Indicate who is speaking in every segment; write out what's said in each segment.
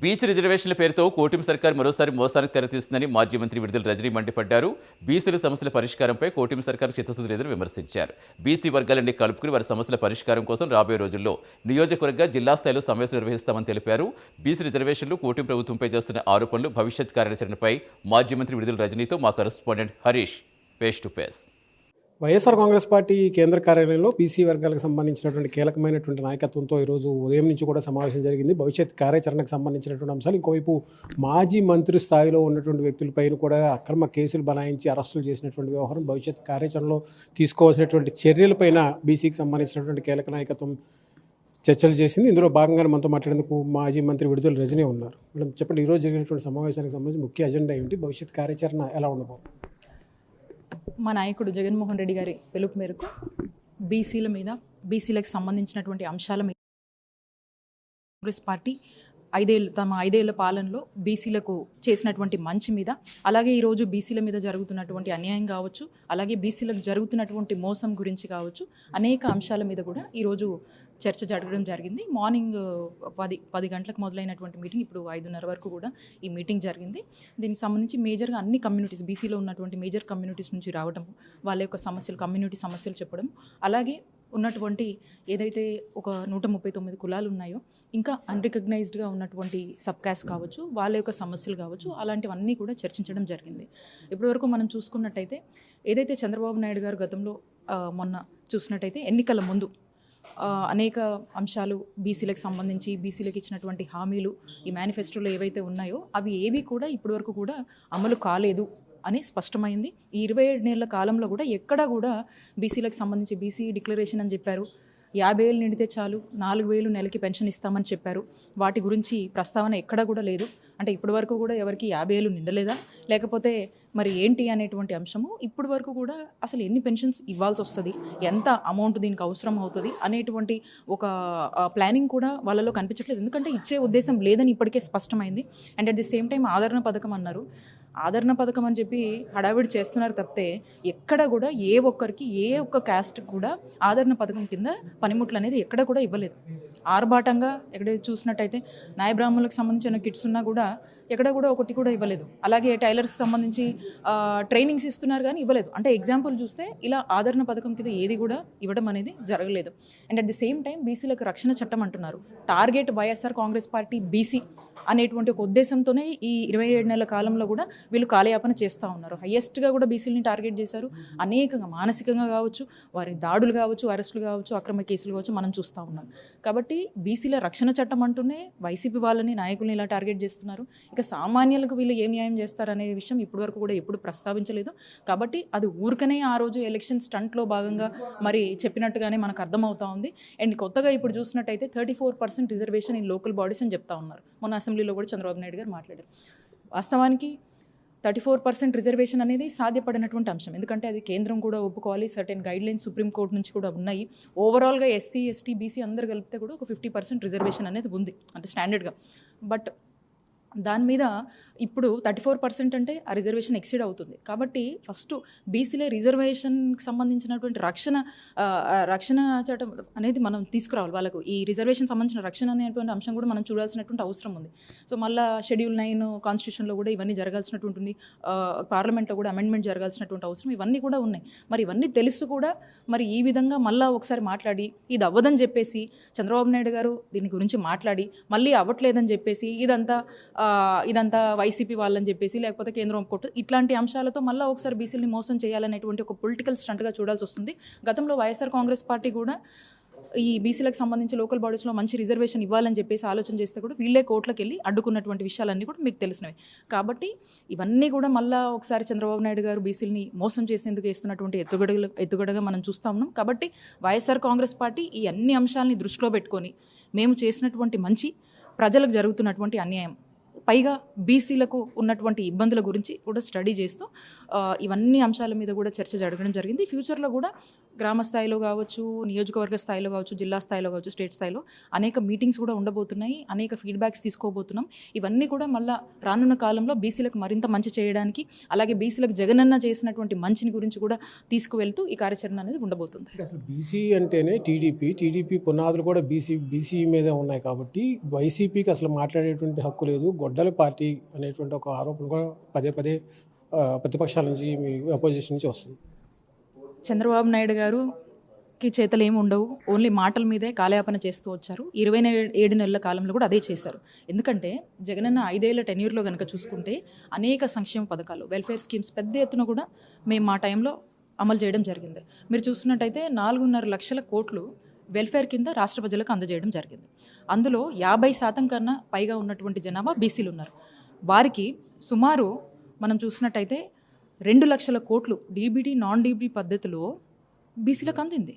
Speaker 1: BC రిజర్వేషన్ల పేరుతో కూటమి సర్కార్ మరోసారి మోసానికి తెరతీస్తుందని మాజీ మంత్రి విడుదల రజనీ మండిపడ్డారు. బీసీల సమస్యల పరిష్కారంపై కూటమి సర్కార్ చిత్తశుద్ధి లేదని విమర్శించారు. బీసీ వర్గాలన్నీ కలుపుకుని వారి సమస్యల పరిష్కారం కోసం రాబోయే రోజుల్లో నియోజకవర్గ జిల్లా స్థాయిలో సమావేశం నిర్వహిస్తామని తెలిపారు. బీసీ రిజర్వేషన్లు కూటమి ప్రభుత్వంపై చేస్తున్న ఆరోపణలు, భవిష్యత్ కార్యాచరణపై మాజీ మంత్రి విడుదల రజనీతో మా correspondent Harish face to face.
Speaker 2: YSR Congress party కేంద్ర కార్యాలయంలో బీసీ వర్గాలకు సంబంధించినటువంటి కీలకమైనటువంటి నాయకత్వంతో ఈరోజు ఉదయం నుంచి కూడా సమావేశం జరిగింది. భవిష్యత్ కార్యాచరణకు సంబంధించినటువంటి అంశాలు, ఇంకోవైపు మాజీ మంత్రి స్థాయిలో ఉన్నటువంటి వ్యక్తులపైన కూడా అక్రమ కేసులు బనాయించి అరెస్టులు చేసినటువంటి వ్యవహారం, భవిష్యత్ కార్యాచరణలో తీసుకోవాల్సినటువంటి చర్యలపైన బీసీకి సంబంధించినటువంటి కీలక నాయకత్వం చర్చలు చేసింది. ఇందులో భాగంగా మనతో మాట్లాడేందుకు మాజీ మంత్రి విడుదల రజనీ ఉన్నారు. మేడం, చెప్పండి, ఈరోజు జరిగినటువంటి సమావేశానికి సంబంధించి ముఖ్య అజెండా ఏమిటి, భవిష్యత్ కార్యాచరణ ఎలా ఉండబోతుంది?
Speaker 3: మా నాయకుడు జగన్మోహన్ రెడ్డి గారి పిలుపు మేరకు బీసీలకు సంబంధించినటువంటి అంశాల మీద కాంగ్రెస్ పార్టీ తమ ఐదేళ్ల పాలనలో బీసీలకు చేసినటువంటి మంచి మీద, అలాగే ఈరోజు బీసీల మీద జరుగుతున్నటువంటి అన్యాయం కావచ్చు, అలాగే బీసీలకు జరుగుతున్నటువంటి మోసం గురించి కావచ్చు, అనేక అంశాల మీద కూడా ఈరోజు చర్చ జరగడం జరిగింది. మార్నింగ్ 10 గంటలకు మొదలైనటువంటి మీటింగ్ ఇప్పుడు 5:30 వరకు కూడా ఈ మీటింగ్ జరిగింది. దీనికి సంబంధించి మేజర్గా అన్ని కమ్యూనిటీస్, బీసీలో ఉన్నటువంటి మేజర్ కమ్యూనిటీస్ నుంచి రావడం, వాళ్ళ యొక్క సమస్యలు, కమ్యూనిటీ సమస్యలు చెప్పడం, అలాగే ఉన్నటువంటి ఏదైతే ఒక 139 కులాలు ఉన్నాయో, ఇంకా అన్రికగ్నైజ్డ్గా ఉన్నటువంటి సబ్ కాస్ట్ కావచ్చు, వాళ్ళ యొక్క సమస్యలు కావచ్చు, అలాంటివన్నీ కూడా చర్చించడం జరిగింది. ఇప్పటివరకు మనం చూసుకున్నట్టయితే ఏదైతే చంద్రబాబు నాయుడు గారు గతంలో మొన్న చూసినట్టయితే ఎన్నికల ముందు అనేక అంశాలు బీసీలకు సంబంధించి, బీసీలకు ఇచ్చినటువంటి హామీలు ఈ మేనిఫెస్టోలో ఏవైతే ఉన్నాయో అవి ఏవి కూడా ఇప్పటివరకు కూడా అమలు కాలేదు అని స్పష్టమైంది. ఈ 27 నెలల కాలంలో కూడా ఎక్కడా కూడా బీసీలకు సంబంధించి బీసీ డిక్లరేషన్ అని చెప్పారు, 50,000 నిండితే చాలు 4,000 నెలకి పెన్షన్ ఇస్తామని చెప్పారు. వాటి గురించి ప్రస్తావన ఎక్కడా కూడా లేదు. అంటే ఇప్పటి వరకు కూడా ఎవరికి 50,000 నిండలేదా, లేకపోతే మరి ఏంటి అనేటువంటి అంశము ఇప్పటి వరకు కూడా అసలు ఎన్ని పెన్షన్స్ ఇవ్వాల్సి వస్తుంది, ఎంత అమౌంట్ దీనికి అవసరం అవుతుంది అనేటువంటి ఒక ప్లానింగ్ కూడా వాళ్ళలో కనిపించట్లేదు. ఎందుకంటే ఇచ్చే ఉద్దేశం లేదని ఇప్పటికే స్పష్టమైంది. And at the same time ఆదరణ పథకం అన్నారు. ఆదరణ పథకం అని చెప్పి హడావిడి చేస్తున్నారు తప్పితే ఎక్కడ కూడా ఏ ఒక్క క్యాస్ట్ కూడా ఆదరణ పథకం కింద పనిముట్లు అనేది ఎక్కడ కూడా ఇవ్వలేదు. ఆర్భాటంగా ఎక్కడైతే చూసినట్టయితే నాయ బ్రాహ్మణులకు సంబంధించిన కిట్స్ ఉన్నా కూడా ఎక్కడ కూడా ఒకటి కూడా ఇవ్వలేదు. అలాగే టైలర్స్ సంబంధించి ట్రైనింగ్స్ ఇస్తున్నారు కానీ ఇవ్వలేదు. అంటే ఎగ్జాంపుల్ చూస్తే ఇలా ఆదరణ పథకం కింద ఏది కూడా ఇవ్వడం అనేది జరగలేదు. And at the same time బీసీలకు రక్షణ చట్టం అంటున్నారు. Target YSR Congress party BC అనేటువంటి ఒక ఉద్దేశంతోనే ఈ 27 నెలల కాలంలో కూడా వీళ్ళు కాలయాపన చేస్తూ ఉన్నారు. హయ్యెస్ట్గా కూడా బీసీలని టార్గెట్ చేశారు. అనేకంగా మానసికంగా కావచ్చు, వారి దాడులు కావచ్చు, అరెస్టులు కావచ్చు, అక్రమ కేసులు కావచ్చు మనం చూస్తూ ఉన్నాం. కాబట్టి బీసీల రక్షణ చట్టం అంటూనే వైసీపీ వాళ్ళని, నాయకుల్ని ఇలా టార్గెట్ చేస్తున్నారు. ఇక సామాన్యులకు వీళ్ళు ఏ న్యాయం చేస్తారనే విషయం ఇప్పటివరకు కూడా ఎప్పుడు ప్రస్తావించలేదు. కాబట్టి అది ఊరికనే ఆ రోజు ఎలక్షన్ స్టంట్లో భాగంగా మరి చెప్పినట్టుగానే మనకు అర్థమవుతా ఉంది. అండ్ కొత్తగా ఇప్పుడు చూసినట్టయితే 34% రిజర్వేషన్ ఇన్ లోకల్ బాడీస్ అని చెప్తా ఉన్నారు. మొన్న అసెంబ్లీలో కూడా చంద్రబాబు నాయుడు గారు మాట్లాడారు. వాస్తవానికి 34% రిజర్వేషన్ అనేది సాధ్యపడినటువంటి అంశం. ఎందుకంటే అది కేంద్రం కూడా ఒప్పుకోవాలి. సర్టెన్ గైడ్లైన్స్ సుప్రీంకోర్టు నుంచి కూడా ఉన్నాయి. ఓవరాల్గా ఎస్సీ, ఎస్టీ, బీసీ అందరు కలిపితే కూడా ఒక 50% రిజర్వేషన్ అనేది ఉంది, అంటే స్టాండర్డ్గా. బట్ దాని మీద ఇప్పుడు 34% అంటే ఆ రిజర్వేషన్ ఎక్సీడ్ అవుతుంది. కాబట్టి ఫస్ట్ బీసీలే రిజర్వేషన్కి సంబంధించినటువంటి రక్షణ చట్టం అనేది మనం తీసుకురావాలి. వాళ్ళకు ఈ రిజర్వేషన్ సంబంధించిన రక్షణ అనేటువంటి అంశం కూడా మనం చూడాల్సినటువంటి అవసరం ఉంది. సో మళ్ళీ షెడ్యూల్ 9 కాన్స్టిట్యూషన్లో కూడా ఇవన్నీ జరగాల్సినటువంటి ఉంది. పార్లమెంట్లో కూడా అమెండ్మెంట్ జరగాల్సినటువంటి అవసరం ఇవన్నీ కూడా ఉన్నాయి. మరి ఇవన్నీ తెలుసు కూడా మరి ఈ విధంగా మళ్ళీ ఒకసారి మాట్లాడి ఇది అవ్వదని చెప్పేసి చంద్రబాబు నాయుడు గారు దీని గురించి మాట్లాడి మళ్ళీ అవ్వట్లేదని చెప్పేసి ఇదంతా వైసీపీ వాళ్ళని చెప్పేసి, లేకపోతే కేంద్రం ఒప్పుకోవట్టు, ఇట్లాంటి అంశాలతో మళ్ళీ ఒకసారి బీసీలని మోసం చేయాలనేటువంటి ఒక పొలిటికల్ స్టంట్గా చూడాల్సి వస్తుంది. గతంలో వైఎస్ఆర్ కాంగ్రెస్ పార్టీ కూడా ఈ బీసీలకు సంబంధించి లోకల్ బాడీస్లో మంచి రిజర్వేషన్ ఇవ్వాలని చెప్పేసి ఆలోచన చేస్తే కూడా వీళ్ళే కోర్టులకు వెళ్ళి అడ్డుకున్నటువంటి విషయాలన్నీ కూడా మీకు తెలిసినవి. కాబట్టి ఇవన్నీ కూడా మళ్ళీ ఒకసారి చంద్రబాబు నాయుడు గారు బీసీలని మోసం చేసేందుకు వేస్తున్నటువంటి ఎత్తుగడగా మనం చూస్తూ ఉన్నాం. కాబట్టి వైఎస్ఆర్ కాంగ్రెస్ పార్టీ ఈ అన్ని అంశాలని దృష్టిలో పెట్టుకొని మేము చేసినటువంటి మంచి, ప్రజలకు జరుగుతున్నటువంటి అన్యాయం, పైగా బీసీలకు ఉన్నటువంటి ఇబ్బందుల గురించి కూడా స్టడీ చేస్తూ ఇవన్నీ అంశాల మీద కూడా చర్చ జరగడం జరిగింది. ఫ్యూచర్లో కూడా గ్రామ స్థాయిలో కావచ్చు, నియోజకవర్గ స్థాయిలో కావచ్చు, జిల్లా స్థాయిలో కావచ్చు, స్టేట్ స్థాయిలో అనేక మీటింగ్స్ కూడా ఉండబోతున్నాయి, అనేక ఫీడ్బ్యాక్స్ తీసుకోబోతున్నాం. ఇవన్నీ కూడా మళ్ళీ రానున్న కాలంలో బీసీలకు మరింత మంచి చేయడానికి, అలాగే బీసీలకు జగనన్న చేసినటువంటి మంచిని గురించి కూడా తీసుకువెళ్తూ ఈ కార్యాచరణ అనేది ఉండబోతుంది.
Speaker 2: అసలు బీసీ అంటేనే టీడీపీ పునాదులు కూడా బీసీ మీదే ఉన్నాయి కాబట్టి వైసీపీకి అసలు మాట్లాడేటువంటి హక్కు లేదు, గొడ్డల పార్టీ అనేటువంటి ఒక ఆరోపణ కూడా పదే ప్రతిపక్షాల నుంచి మీ అపోజిషన్ నుంచి వస్తుంది.
Speaker 3: చంద్రబాబు నాయుడు గారుకి చేతలు ఏమి ఉండవు, ఓన్లీ మాటల మీదే కాలయాపన చేస్తూ వచ్చారు. 27 నెలల కాలంలో కూడా అదే చేశారు. ఎందుకంటే జగనన్న 5 ఏళ్ల టెన్యూర్లో కనుక చూసుకుంటే అనేక సంక్షేమ పథకాలు, వెల్ఫేర్ స్కీమ్స్ పెద్ద ఎత్తున కూడా మేము మా టైంలో అమలు చేయడం జరిగింది. మీరు చూస్తున్నట్టయితే 4.5 లక్షల కోట్లు వెల్ఫేర్ కింద రాష్ట్ర ప్రజలకు అందజేయడం జరిగింది. అందులో 50% కన్నా పైగా ఉన్నటువంటి జనాభా బీసీలు ఉన్నారు. వారికి సుమారు మనం చూసినట్టయితే 2 లక్షల కోట్లు డీబీటీ నాన్ డీబీటీ పద్ధతిలో బీసీలకు అందింది.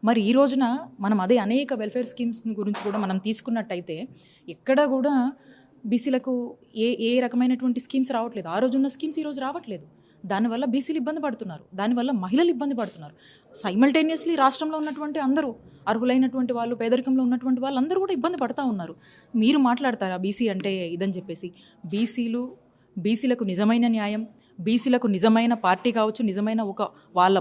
Speaker 3: మరి ఈ రోజున మనం అదే అనేక వెల్ఫేర్ స్కీమ్స్ గురించి కూడా మనం తీసుకున్నట్టయితే ఎక్కడ కూడా బీసీలకు ఏ రకమైనటువంటి స్కీమ్స్ రావట్లేదు. ఆ రోజున్న స్కీమ్స్ ఈరోజు రావట్లేదు. దానివల్ల బీసీలు ఇబ్బంది పడుతున్నారు, దానివల్ల మహిళలు ఇబ్బంది పడుతున్నారు. సైమల్టేనియస్లీ రాష్ట్రంలో ఉన్నటువంటి అందరూ, అర్హులైనటువంటి వాళ్ళు, పేదరికంలో ఉన్నటువంటి వాళ్ళు అందరూ కూడా ఇబ్బంది పడుతూ ఉన్నారు. మీరు మాట్లాడతారా బీసీ అంటే ఇదని చెప్పేసి? బీసీలకు నిజమైన న్యాయం, బీసీలకు నిజమైన పార్టీ కావచ్చు, నిజమైన ఒక వాళ్ళ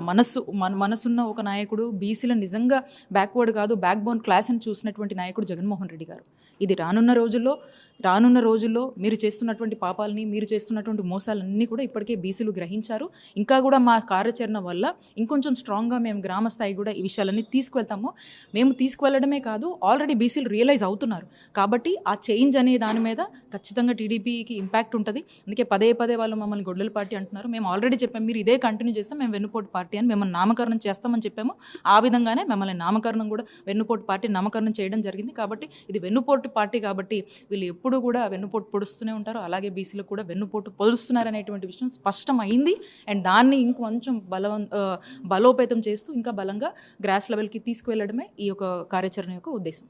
Speaker 3: మనసున్న ఒక నాయకుడు, బీసీల నిజంగా బ్యాక్వర్డ్ కాదు బ్యాక్ బోన్ క్లాస్ అని చూసినటువంటి నాయకుడు జగన్మోహన్ రెడ్డి గారు. ఇది రానున్న రోజుల్లో మీరు చేస్తున్నటువంటి పాపాలని, మీరు చేస్తున్నటువంటి మోసాలన్నీ కూడా ఇప్పటికే బీసీలు గ్రహించారు. ఇంకా కూడా మా కార్యాచరణ వల్ల ఇంకొంచెం స్ట్రాంగ్గా మేము గ్రామ స్థాయి కూడా ఈ విషయాలన్నీ తీసుకువెళ్తాము. మేము తీసుకువెళ్ళడమే కాదు, ఆల్రెడీ బీసీలు రియలైజ్ అవుతున్నారు. కాబట్టి ఆ చేంజ్ అనే దాని మీద ఖచ్చితంగా టీడీపీకి ఇంపాక్ట్ ఉంటుంది. అందుకే పదే వాళ్ళు మమ్మల్ని గొడ్డల పార్టీ అంటున్నారు. మేము ఆల్రెడీ చెప్పాము, మీరు ఇదే కంటిన్యూ చేస్తే మేము వెన్నుపోటు పార్టీ అని మిమ్మల్ని నామకరణం చేస్తామని చెప్పాము. ఆ విధంగానే మిమ్మల్ని నామకరణం కూడా వెన్నుపోటు పార్టీ నామకరణం చేయడం జరిగింది. కాబట్టి ఇది వెన్నుపోటు పార్టీ కాబట్టి వీళ్ళు ఎప్పుడూ కూడా వెన్నుపోటు పొడుస్తూనే ఉంటారు. అలాగే బీసీలు కూడా వెన్నుపోటు పొడుస్తున్నారు అనేటువంటి విషయం స్పష్టమైంది. అండ్ దాన్ని ఇంకొంచెం బలోపేతం చేస్తూ ఇంకా బలంగా గ్రాస్ లెవెల్కి తీసుకువెళ్ళడమే ఈ యొక్క కార్యాచరణ యొక్క ఉద్దేశం.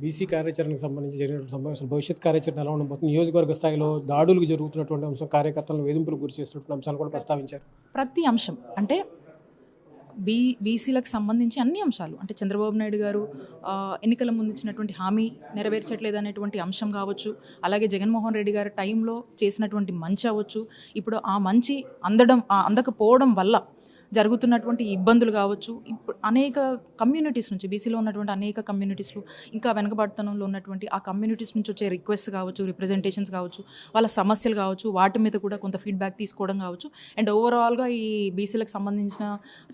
Speaker 2: బీసీ కార్యాచరణకు సంబంధించి జరిగినటువంటి సమావేశాలు భవిష్యత్ కార్యాచరణ ఎలా ఉండబోతుంది? నియోజకవర్గ స్థాయిలో దాడులకు జరుగుతున్నటువంటి అంశం, కార్యకర్తలను వేధింపులకు గురి చేస్తున్నటువంటి అంశాలు కూడా ప్రస్తావించారు.
Speaker 3: ప్రతి అంశం అంటే బీసీలకు సంబంధించి అన్ని అంశాలు, అంటే చంద్రబాబు నాయుడు గారు ఎన్నికల ముందు ఇచ్చినటువంటి హామీ నెరవేర్చట్లేదు అనేటువంటి అంశం కావచ్చు, అలాగే జగన్మోహన్ రెడ్డి గారి టైంలో చేసినటువంటి మంచి అవ్వచ్చు, ఇప్పుడు ఆ మంచి అందకపోవడం వల్ల జరుగుతున్నటువంటి ఇబ్బందులు కావచ్చు, ఇప్పుడు అనేక కమ్యూనిటీస్ నుంచి, బీసీలో ఉన్నటువంటి అనేక కమ్యూనిటీస్లో ఇంకా వెనకబడతనంలో ఉన్నటువంటి ఆ కమ్యూనిటీస్ నుంచి వచ్చే రిక్వెస్ట్ కావచ్చు, రిప్రజెంటేషన్స్ కావచ్చు, వాళ్ళ సమస్యలు కావచ్చు, వాటి మీద కూడా కొంత ఫీడ్బ్యాక్ తీసుకోవడం కావచ్చు. అండ్ ఓవరాల్గా ఈ బీసీలకు సంబంధించిన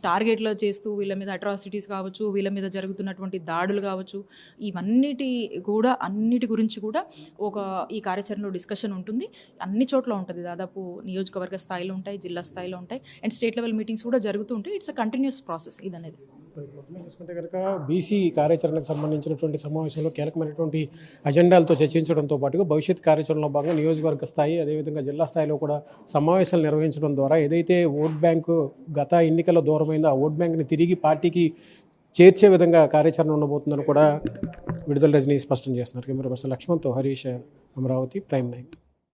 Speaker 3: టార్గెట్లు చేస్తూ వీళ్ళ మీద అట్రాసిటీస్ కావచ్చు, వీళ్ళ మీద జరుగుతున్నటువంటి దాడులు కావచ్చు, అన్నిటి గురించి కూడా ఈ కార్యాచరణలో డిస్కషన్ ఉంటుంది. అన్ని చోట్ల ఉంటుంది, దాదాపు నియోజకవర్గ స్థాయిలో ఉంటాయి, జిల్లా స్థాయిలో ఉంటాయి, అండ్ స్టేట్ లెవెల్ మీటింగ్స్ కూడా జరుగుతూ ఉంటాయి. ఇట్స్ అ కంటిన్యూస్ ప్రాసెస్ ఇది అనేది.
Speaker 2: చూసుకుంటే కనుక బీసీ కార్యాచరణకు సంబంధించినటువంటి సమావేశంలో కీలకమైనటువంటి అజెండాలతో చర్చించడంతో పాటుగా భవిష్యత్ కార్యాచరణలో భాగంగా నియోజకవర్గ స్థాయి, అదేవిధంగా జిల్లా స్థాయిలో కూడా సమావేశాలు నిర్వహించడం ద్వారా ఏదైతే ఓట్ బ్యాంకు గత ఎన్నికల్లో దూరమైందో ఆ ఓట్ బ్యాంక్ని తిరిగి పార్టీకి చేర్చే విధంగా కార్యాచరణ ఉండబోతుందని కూడా విడుదల రజనీ స్పష్టం చేస్తున్నారు. కెమెరా పర్సన్ లక్ష్మణ్తో హరీష్, అమరావతి, ప్రైమ్ 9.